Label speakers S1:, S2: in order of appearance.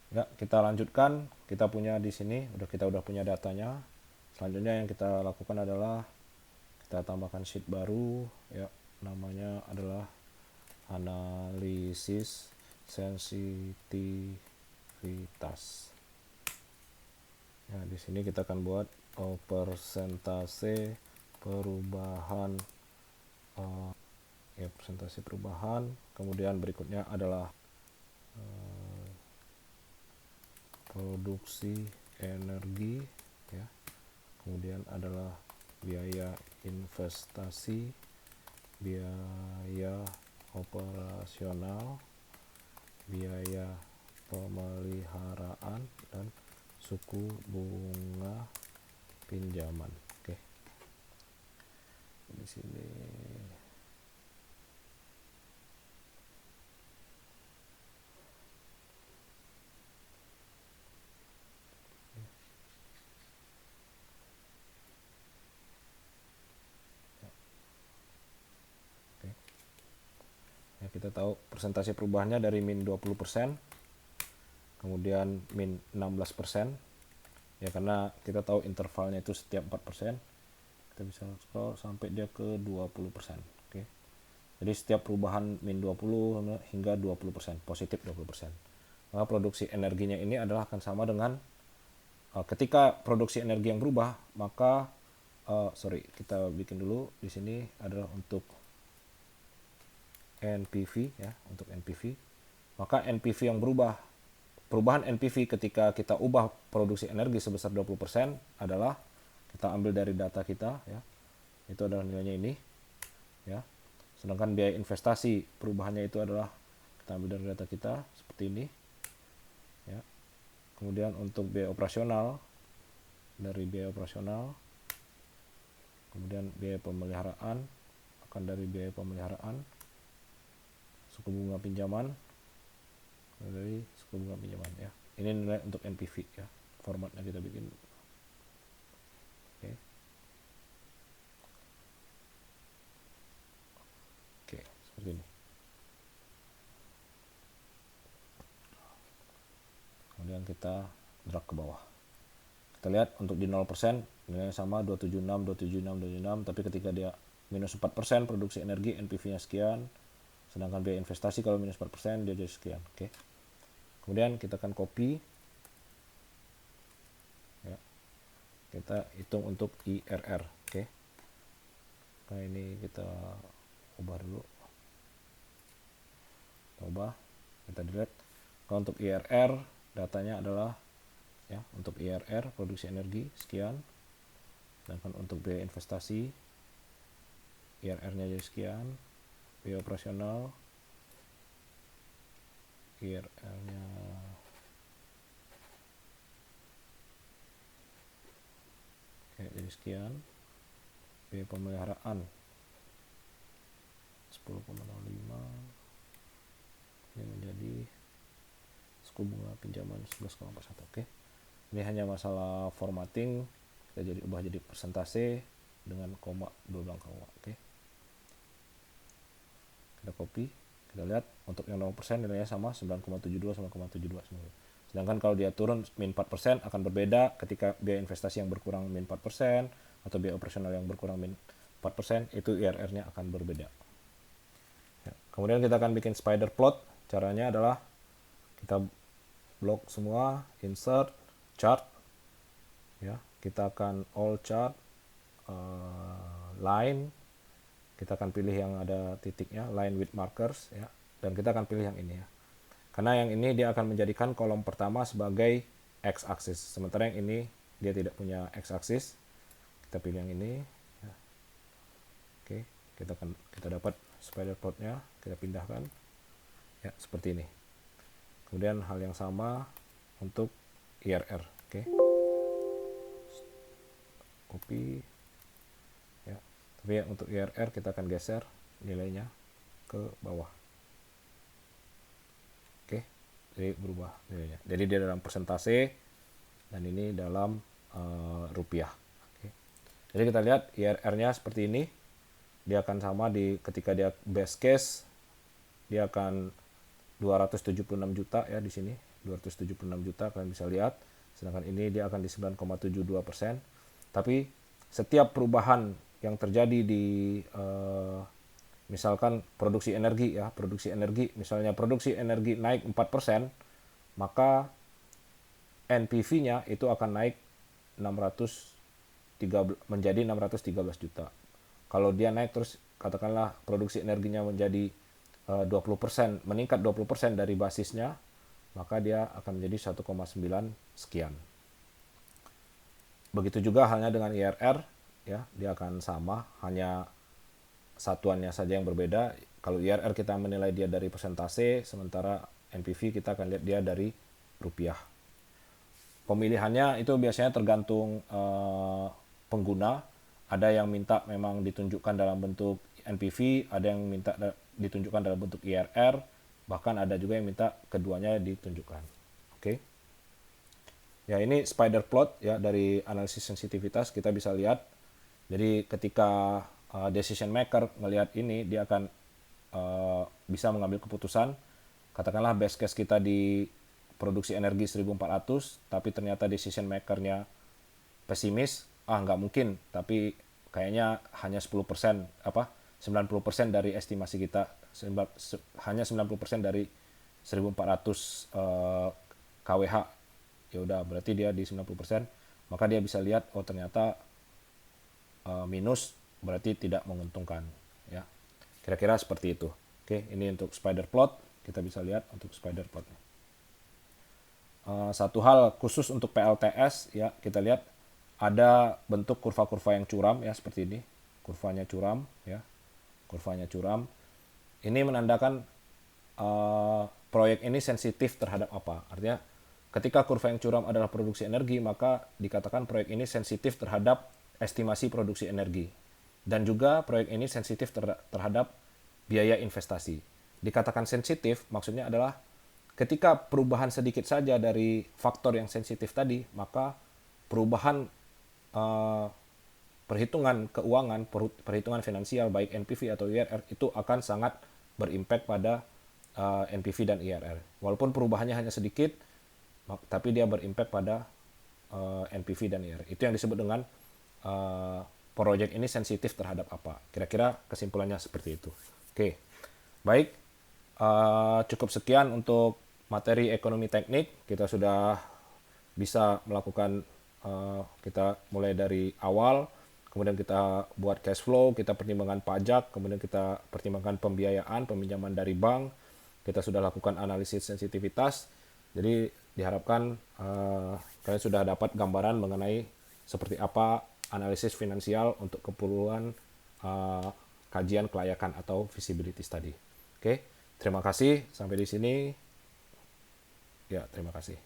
S1: Ya, kita lanjutkan. Kita punya di sini, kita udah punya datanya. Selanjutnya yang kita lakukan adalah kita tambahkan sheet baru, ya, namanya adalah analisis sensitivitas. Ya, di sini kita akan buat persentase perubahan, ya, persentase perubahan. Kemudian berikutnya adalah produksi energi, ya. Kemudian adalah biaya investasi, biaya operasional, biaya pemeliharaan, dan suku bunga pinjaman. Oke. Di sini oke. Ya, kita tahu persentase perubahannya dari min 20%, kemudian min 16%. Ya, karena kita tahu intervalnya itu setiap 4%, kita bisa scroll sampai dia ke 20%. Oke. Jadi setiap perubahan min 20 hingga 20%, positif 20%. Maka produksi energinya ini adalah akan sama dengan ketika produksi energi yang berubah, maka kita bikin dulu di sini adalah untuk NPV, ya, untuk NPV. Maka NPV yang berubah, perubahan NPV ketika kita ubah produksi energi sebesar 20% adalah kita ambil dari data kita, ya. Itu adalah nilainya ini, ya. Sedangkan biaya investasi perubahannya itu adalah kita ambil dari data kita seperti ini, ya. Kemudian untuk biaya operasional, dari biaya operasional, kemudian biaya pemeliharaan akan dari biaya pemeliharaan, suku bunga pinjaman dari suku bunga pinjaman, ya. Ini nilai untuk NPV, ya. Formatnya kita bikin. Oke. Oke, seperti ini. Kemudian kita drag ke bawah. Kita lihat untuk di 0% nilainya sama 276, 276, 276, tapi ketika dia minus 4% produksi energi, NPV-nya sekian. Sedangkan biaya investasi kalau minus 4% dia jadi sekian. Oke. Kemudian kita akan copy, ya. Kita hitung untuk IRR. Oke. Nah, ini kita ubah dulu. Kita ubah, kita delete. Kalau untuk IRR datanya adalah, ya, untuk IRR produksi energi sekian. Sedangkan untuk biaya investasi IRR-nya jadi sekian. Biaya operasional IRR-nya jadi sekian. Biaya pemeliharaan 10,05, ini menjadi suku bunga pinjaman 11,41. Oke. Ini hanya masalah formatting, kita jadi ubah jadi persentase dengan koma, dua belang koma. Oke. Kita copy, kita lihat untuk yang 0% nilainya sama 9,72, 9,72. Sedangkan kalau dia turun min 4% akan berbeda ketika biaya investasi yang berkurang min 4% atau biaya operasional yang berkurang min 4%, itu IRR-nya akan berbeda. Ya. Kemudian kita akan bikin spider plot. Caranya adalah kita blok semua, insert, chart, ya. Kita akan all chart, line, kita akan pilih yang ada titiknya, line with markers, ya. Dan kita akan pilih yang ini, ya. Karena yang ini dia akan menjadikan kolom pertama sebagai x-axis, sementara yang ini dia tidak punya x-axis. Kita pilih yang ini, ya. Oke, kita dapat spider plotnya, kita pindahkan, ya, seperti ini. Kemudian hal yang sama untuk IRR. Oke, copy, ya. Tapi ya, untuk IRR kita akan geser nilainya ke bawah. Oke, jadi berubah nilainya. Jadi dia dalam persentase dan ini dalam rupiah. Oke. Jadi kita lihat IRR-nya seperti ini. Dia akan sama ketika dia best case, dia akan 276 juta, ya, di sini. 276 juta kalian bisa lihat. Sedangkan ini dia akan di 9,72%. Tapi setiap perubahan yang terjadi di misalkan produksi energi ya, misalnya produksi energi naik 4%, maka NPV-nya itu akan naik menjadi 613 juta. Kalau dia naik terus, katakanlah produksi energinya menjadi 20%, meningkat 20% dari basisnya, maka dia akan menjadi 1,9 sekian. Begitu juga halnya dengan IRR, ya, dia akan sama, hanya satuannya saja yang berbeda. Kalau IRR kita menilai dia dari persentase, sementara NPV kita akan lihat dia dari rupiah. Pemilihannya itu biasanya tergantung pengguna. Ada yang minta memang ditunjukkan dalam bentuk NPV, ada yang minta ditunjukkan dalam bentuk IRR, bahkan ada juga yang minta keduanya ditunjukkan. Oke. Ya, ini spider plot ya dari analisis sensitivitas kita bisa lihat. Jadi ketika decision maker melihat ini, dia akan bisa mengambil keputusan. Katakanlah best case kita di produksi energi 1400, tapi ternyata decision makernya pesimis, nggak mungkin, tapi kayaknya hanya 10%, 90% dari estimasi kita, hanya 90% dari 1400 kWh. Ya udah, berarti dia di 90%, maka dia bisa lihat, oh ternyata minus, berarti tidak menguntungkan, ya. Kira-kira seperti itu. Oke, ini untuk spider plot, kita bisa lihat untuk spider plotnya. Satu hal khusus untuk PLTS, ya, kita lihat ada bentuk kurva-kurva yang curam ya, seperti ini. Kurvanya curam ya. Kurvanya curam. Ini menandakan proyek ini sensitif terhadap apa? Artinya ketika kurva yang curam adalah produksi energi, maka dikatakan proyek ini sensitif terhadap estimasi produksi energi. Dan juga proyek ini sensitif terhadap biaya investasi. Dikatakan sensitif maksudnya adalah ketika perubahan sedikit saja dari faktor yang sensitif tadi, maka perubahan perhitungan keuangan, perhitungan finansial baik NPV atau IRR itu akan sangat berimpact pada NPV dan IRR. Walaupun perubahannya hanya sedikit, tapi dia berimpact pada NPV dan IRR. Itu yang disebut dengan proyek ini sensitif terhadap apa. Kira-kira kesimpulannya seperti itu. Oke, baik. Cukup sekian untuk materi ekonomi teknik. Kita sudah bisa melakukan, kita mulai dari awal, kemudian kita buat cash flow, kita pertimbangkan pajak, kemudian kita pertimbangkan pembiayaan, peminjaman dari bank, kita sudah lakukan analisis sensitivitas. Jadi diharapkan kalian sudah dapat gambaran mengenai seperti apa analisis finansial untuk keperluan kajian kelayakan atau feasibility study. Oke, terima kasih sampai di sini. Ya, terima kasih.